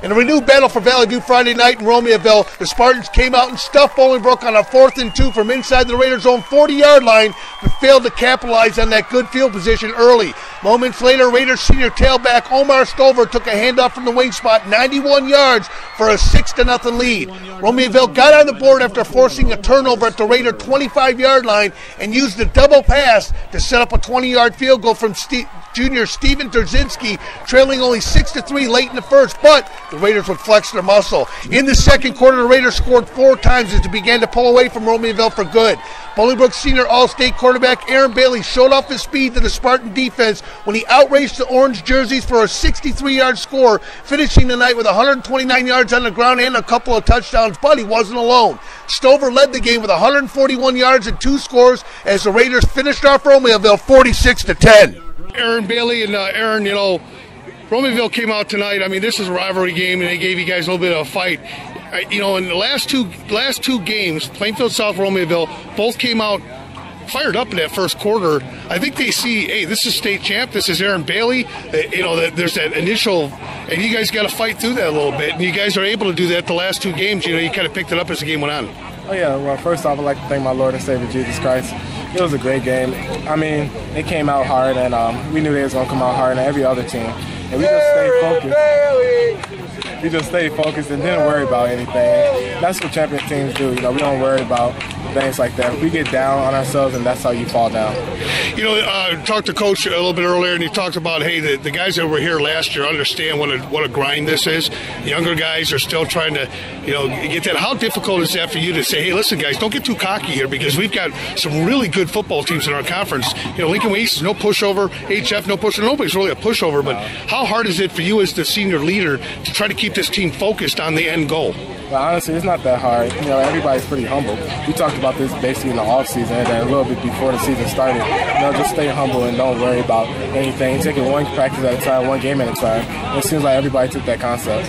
In a renewed battle for Valley View Friday night in Romeoville, the Spartans came out and stuffed Bolingbrook on a 4th and 2 from inside the Raiders' own 40-yard line, but failed to capitalize on that good field position early. Moments later, Raiders senior tailback Omar Stover took a handoff from the wing spot 91 yards for a 6-0 lead. Romeoville got on the board after forcing a turnover at the Raider 25-yard line and used a double pass to set up a 20-yard field goal from junior Steven Terzinski, trailing only 6-3 late in the first, but the Raiders would flex their muscle. In the second quarter, the Raiders scored 4 times as they began to pull away from Romeoville for good. Bolingbrook senior All-State quarterback Aaron Bailey showed off his speed to the Spartan defense when he outraced the orange jerseys for a 63-yard score, finishing the night with 129 yards on the ground and a couple of touchdowns, but he wasn't alone. Stover led the game with 141 yards and 2 scores as the Raiders finished off Romeoville 46-10. Aaron Bailey and Aaron, Romeoville came out tonight. I mean, this is a rivalry game, and they gave you guys a little bit of a fight. In the last two games, Plainfield South, Romeoville, both came out fired up in that first quarter. I think they see, hey, this is state champ, this is Aaron Bailey. There's that initial, and you guys got to fight through that a little bit. And you guys are able to do that the last 2 games. You kind of picked it up as the game went on. Oh, yeah. Well, first off, I'd like to thank my Lord and Savior, Jesus Christ. It was a great game. I mean, they came out hard, and we knew they was going to come out harder than every other team. And we just stayed focused. We just stayed focused and didn't worry about anything. That's what champion teams do. We don't worry about things like that. We get down on ourselves, and that's how you fall down. Talked to Coach a little bit earlier, and he talked about, hey, the guys that were here last year understand what a grind this is. The younger guys are still trying to, get that. How difficult is that for you to say, hey, listen, guys, don't get too cocky here because we've got some really good football teams in our conference. Lincoln East is no pushover, HF no pushover. Nobody's really a pushover, but how hard is it for you as the senior leader to try to keep this team focused on the end goal? Well, honestly, it's not that hard. Everybody's pretty humble. We talked about this basically in the offseason and then a little bit before the season started. Just stay humble and don't worry about anything. Take it one practice at a time, one game at a time. It seems like everybody took that concept.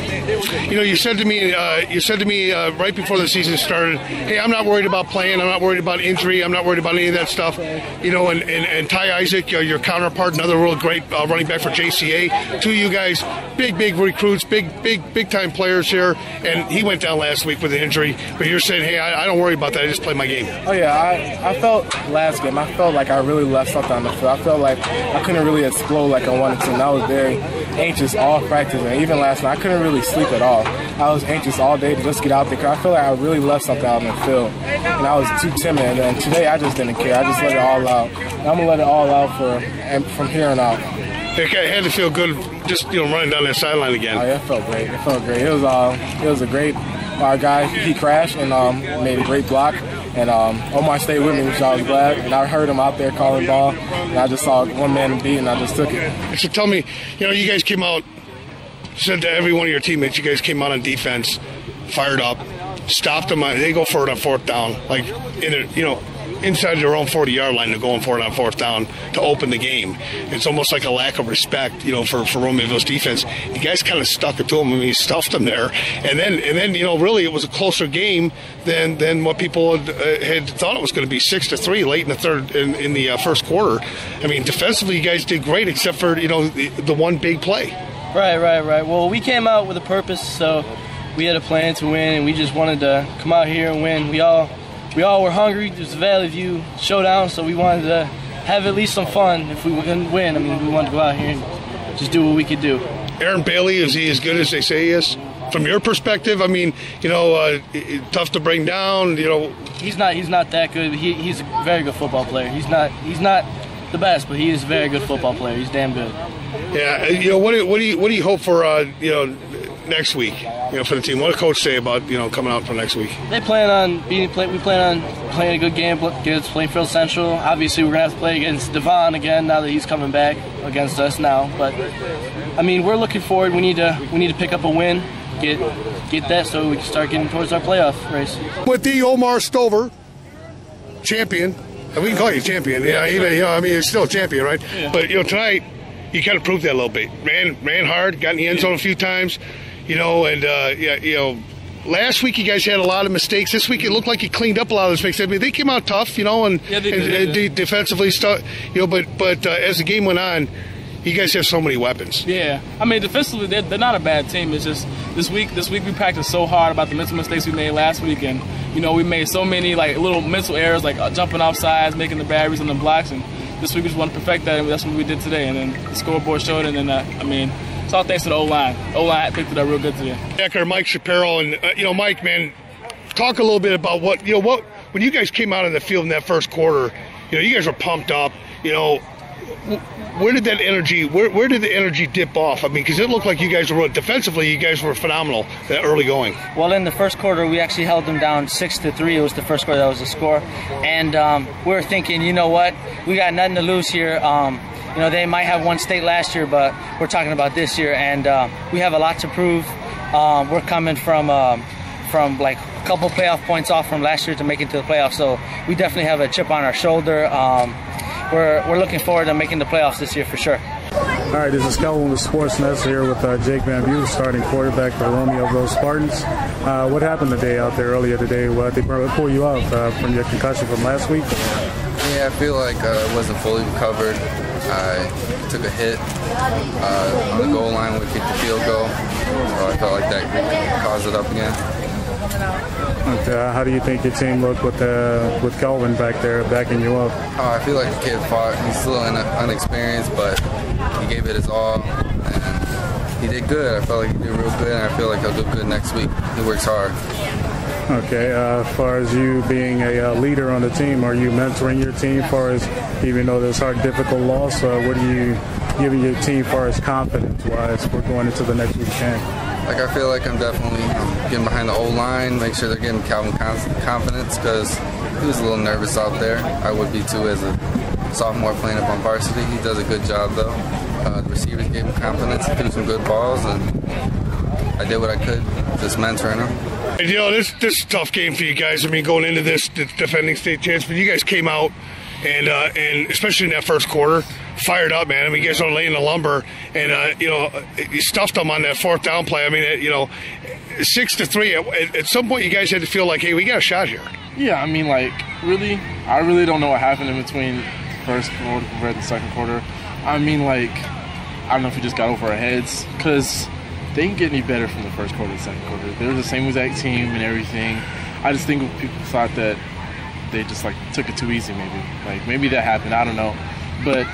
You said to me right before the season started, hey, I'm not worried about playing. I'm not worried about injury. I'm not worried about any of that stuff. And Ty Isaac, your counterpart, another real great running back for JCA. 2 of you guys, big recruits, big time players here, and he went down last week with an injury, but you're saying, hey, I don't worry about that. I just play my game. Oh, yeah. I felt last game, I felt like I really left something on the field. I felt like I couldn't really explode like I wanted to, and I was very anxious all practice, and even last night, I couldn't really sleep at all. I was anxious all day to just get out there, because I feel like I really left something out on the field, and I was too timid, and today I just didn't care. I just let it all out. And I'm going to let it all out from here on out. It had to feel good just running down that sideline again. Oh, yeah, it felt great. It was a great guy. He crashed and made a great block. And Omar stayed with me, which I was glad. And I heard him out there calling ball. And I just saw one man beat, and I just took it. So tell me, you guys came out, said to every one of your teammates, you guys came out on defense, fired up, stopped them. They go for it on 4th down, like inside their own 40-yard line. They're going for it on 4th down to open the game. It's almost like a lack of respect, for Romeoville's defense. You guys kind of stuck it to them. You stuffed them there, and then really it was a closer game than what people had thought it was going to be. 6-3 late in the first quarter. I mean, defensively, you guys did great, except for the one big play. Right. Well, we came out with a purpose, so we had a plan to win, and we just wanted to come out here and win. We all were hungry. There's a Valley View showdown, so we wanted to have at least some fun. If we couldn't win, we wanted to go out here and just do what we could do. Aaron Bailey, is he as good as they say he is? From your perspective, tough to bring down. He's not that good. He's a very good football player. He's not the best, but he is a very good football player. He's damn good. Yeah. What do you hope for? Next week, for the team. What did Coach say about coming out for next week? We plan on playing a good game against Plainfield Central. Obviously, we're gonna have to play against Devon again now that he's coming back against us now. But we're looking forward. We need to pick up a win, get that, so we can start getting towards our playoff race. With the Omar Stover, champion, and we can call you champion. Yeah, you're still a champion, right? Yeah. But tonight, you kind of proved that a little bit. Ran hard, got in the end zone a few times. Last week you guys had a lot of mistakes. This week it looked like you cleaned up a lot of those mistakes. They came out tough, and defensively stuff. But as the game went on, You guys have so many weapons. Yeah, I mean, defensively, they're not a bad team. It's just this week we practiced so hard about the mental mistakes we made last week, and we made so many like little mental errors, like jumping off sides, making the bad reads on the blocks, and this week we just want to perfect that, and that's what we did today. And then the scoreboard showed it, and then it's all thanks to the O-line. O-line picked it up real good today. Decker, Mike Shapiro, and Mike, man, talk a little bit about what when you guys came out in the field in that first quarter. You guys were pumped up. Where did that energy? Where did the energy dip off? I mean, because it looked like you guys were defensively. You guys were phenomenal that early going. Well, in the first quarter, we actually held them down 6-3. It was the first quarter that was the score, and we were thinking, you know what, we got nothing to lose here. They might have won state last year, but we're talking about this year, and we have a lot to prove. We're coming from like a couple playoff points off from last year to make it to the playoffs, so we definitely have a chip on our shoulder. We're looking forward to making the playoffs this year for sure. All right, this is Kelvin with Sportsnet here with Jake Van View, starting quarterback for Romeoville Spartans. What happened today out there earlier today? What they pull you out from your concussion from last week? Yeah, I feel like I wasn't fully recovered. I took a hit on the goal line when we kicked the field goal. So I felt like that caused it up again. And, how do you think your team looked with Kelvin back there backing you up? I feel like the kid fought. He's still unexperienced, but he gave it his all, and he did good. I felt like he did real good, and I feel like he'll do good next week. He works hard. Okay, as far as you being a leader on the team, are you mentoring your team as far as, even though there's hard, difficult loss, what are you giving your team as far as confidence-wise for going into the next week's game? Like, I feel like I'm definitely getting behind the O-line, make sure they're getting Calvin confidence, because he was a little nervous out there. I would be too as a sophomore playing up on varsity. He does a good job, though. The receivers gave him confidence. He threw some good balls, and I did what I could, just mentoring him. This is a tough game for you guys. I mean, going into this defending state champs, but you guys came out and especially in that first quarter, fired up, man. I mean, you guys are laying the lumber, and you stuffed them on that fourth down play. I mean, 6-3. At some point, you guys had to feel like, hey, we got a shot here. Yeah, I mean, like, really, I really don't know what happened in between first quarter compared to the second quarter. I mean, like, I don't know if we just got over our heads, because they didn't get any better from the first quarter to the second quarter. They were the same exact team and everything. I just think people thought that they just, like, took it too easy, maybe. Like, maybe that happened. I don't know. But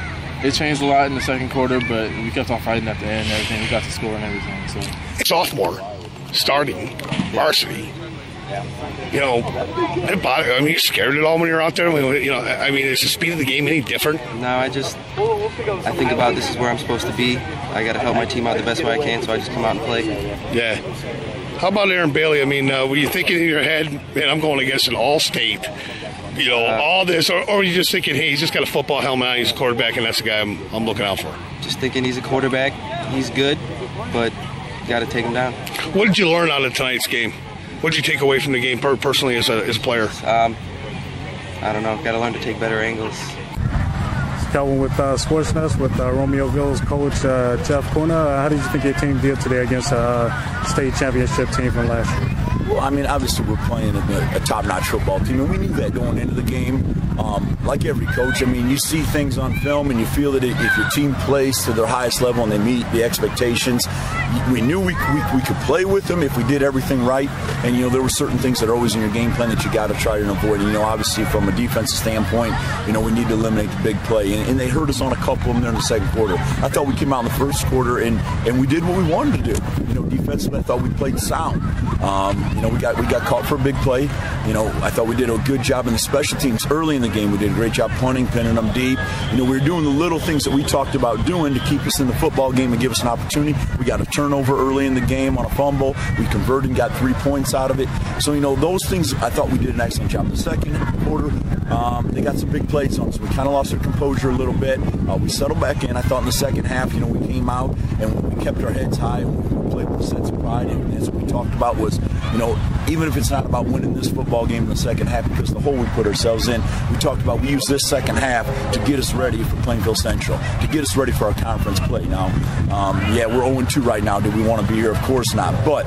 it changed a lot in the second quarter, but we kept on fighting at the end and everything. We got to score and everything. So sophomore, starting, varsity. It bothered. I mean, you scared it all when you're out there. I mean, is the speed of the game any different? No, I think about this is where I'm supposed to be. I got to help my team out the best way I can, so I just come out and play. Yeah. How about Aaron Bailey? I mean, were you thinking in your head, man, I'm going against an all-state, all this, or are you just thinking, hey, he's just got a football helmet on, he's a quarterback, and that's the guy I'm looking out for? Just thinking he's a quarterback. He's good, but you got to take him down. What did you learn out of tonight's game? What did you take away from the game personally as a player? I don't know. Got to learn to take better angles. Kelvin with Sportsnet with Romeoville's coach Jeff Kuna. How did you think your team did today against a state championship team from last year? Well, I mean, obviously we're playing a top-notch football team, and we knew that going into the game. Like every coach, I mean, you see things on film, and you feel that if your team plays to their highest level and they meet the expectations, we knew we could play with them if we did everything right. And, there were certain things that are always in your game plan that you got to try to avoid. And, obviously from a defensive standpoint, we need to eliminate the big play. And they hurt us on a couple of them there in the second quarter. I thought we came out in the first quarter and we did what we wanted to do. Defensively, I thought we played sound. We got caught for a big play. I thought we did a good job in the special teams early in the game. We did a great job punting, pinning them deep. We were doing the little things that we talked about doing to keep us in the football game and give us an opportunity. We got a turnover early in the game on a fumble. We converted and got 3 points out of it. So, those things, I thought we did an excellent job. The second quarter, they got some big plays on us. We kind of lost our composure a little bit. We settled back in. I thought in the second half, we came out and we kept our heads high and we played with a sense of pride. And as we talked about was, even if it's not about winning this football game in the second half, because the hole we put ourselves in, we talked about we use this second half to get us ready for Plainfield Central, to get us ready for our conference play. Now, we're 0-2 right now. Do we want to be here? Of course not. But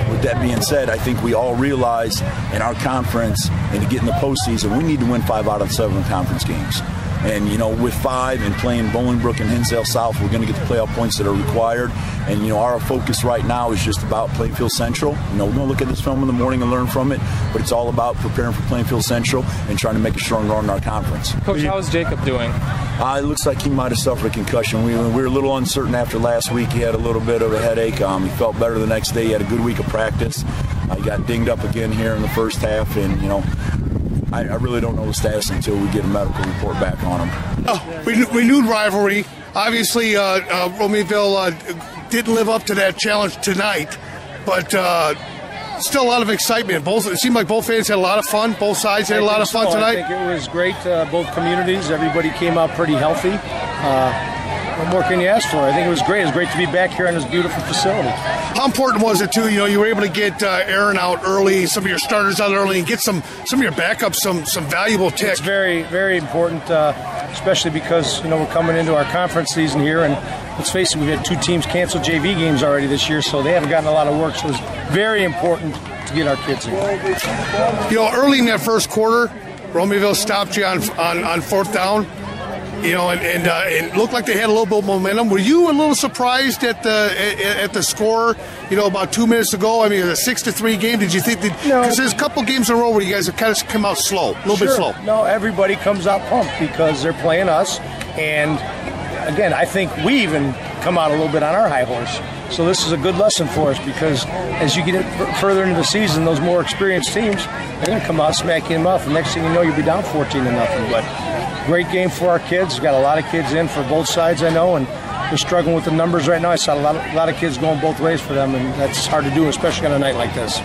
with that being said, I think we all realize in our conference and to get in the postseason, we need to win 5 out of 7 conference games. And, you know, with 5 and playing Bolingbrook and Hinsdale South, we're going to get the playoff points that are required. And, you know, our focus right now is just about Plainfield Central. You know, we're going to look at this film in the morning and learn from it, but it's all about preparing for Plainfield Central and trying to make a strong run in our conference. Coach, how is Jacob doing? It looks like he might have suffered a concussion. We were a little uncertain after last week. He had a little bit of a headache. He felt better the next day. He had a good week of practice. He got dinged up again here in the first half, and, you know, I really don't know the status until we get a medical report back on him. Renewed rivalry. Obviously, Romeoville didn't live up to that challenge tonight, but still a lot of excitement. It seemed like both fans had a lot of fun. Both sides had a lot of fun tonight. I think it was great. Both communities, everybody came out pretty healthy. What more can you ask for? I think it was great. It was great to be back here in this beautiful facility. How important was it, too? You know, you were able to get Aaron out early, some of your starters out early, and get some of your backups some valuable ticks. It's very, very important, especially because, you know, we're coming into our conference season here, and let's face it, we've had 2 teams cancel JV games already this year, so they haven't gotten a lot of work. So it's very important to get our kids here. You know, early in that first quarter, Romeoville stopped you on 4th down. You know, and it looked like they had a little bit of momentum. Were you a little surprised at the score? You know, about 2 minutes ago. I mean, it was a 6-3 game. Did you think that? Because there's a couple games in a row where you guys have kind of come out slow, a little bit slow. No, everybody comes out pumped because they're playing us, and again, I think we even come out a little bit on our high horse. So this is a good lesson for us because as you get further into the season, those more experienced teams, they're going to come out, smack you in the mouth. The next thing you know, you'll be down 14-0. But great game for our kids. We've got a lot of kids in for both sides, I know, and they're struggling with the numbers right now. I saw a lot of kids going both ways for them, and that's hard to do, especially on a night like this.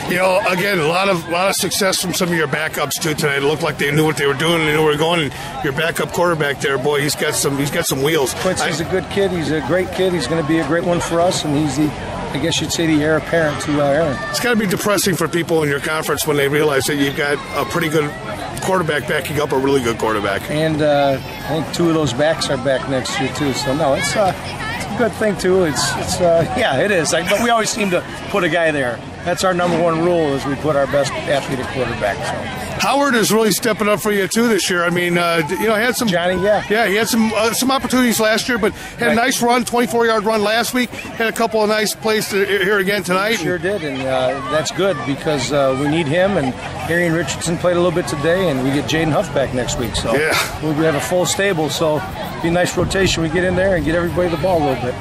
You know, again, a lot of success from some of your backups too tonight. It looked like they knew what they were doing, and they knew where they were going. And your backup quarterback there, boy, he's got some wheels. Quincy's a good kid. He's a great kid. He's going to be a great one for us, and he's the, I guess you'd say, the heir apparent to Aaron. It's got to be depressing for people in your conference when they realize that you've got a pretty good quarterback backing up a really good quarterback. And I think 2 of those backs are back next year too. So no, it's a good thing too. Yeah, it is. But we always seem to put a guy there. That's our number 1 rule: is we put our best athlete at quarterback. So Howard is really stepping up for you too this year. I mean, you know, had some Johnny, he had some opportunities last year, but had a nice run, 24-yard run last week. Had a couple of nice plays here again tonight. He sure did, and that's good because we need him. And Arian Richardson played a little bit today, and we get Jaden Huff back next week. So we'll have a full stable. So it'll be a nice rotation. We get in there and get everybody the ball a little bit.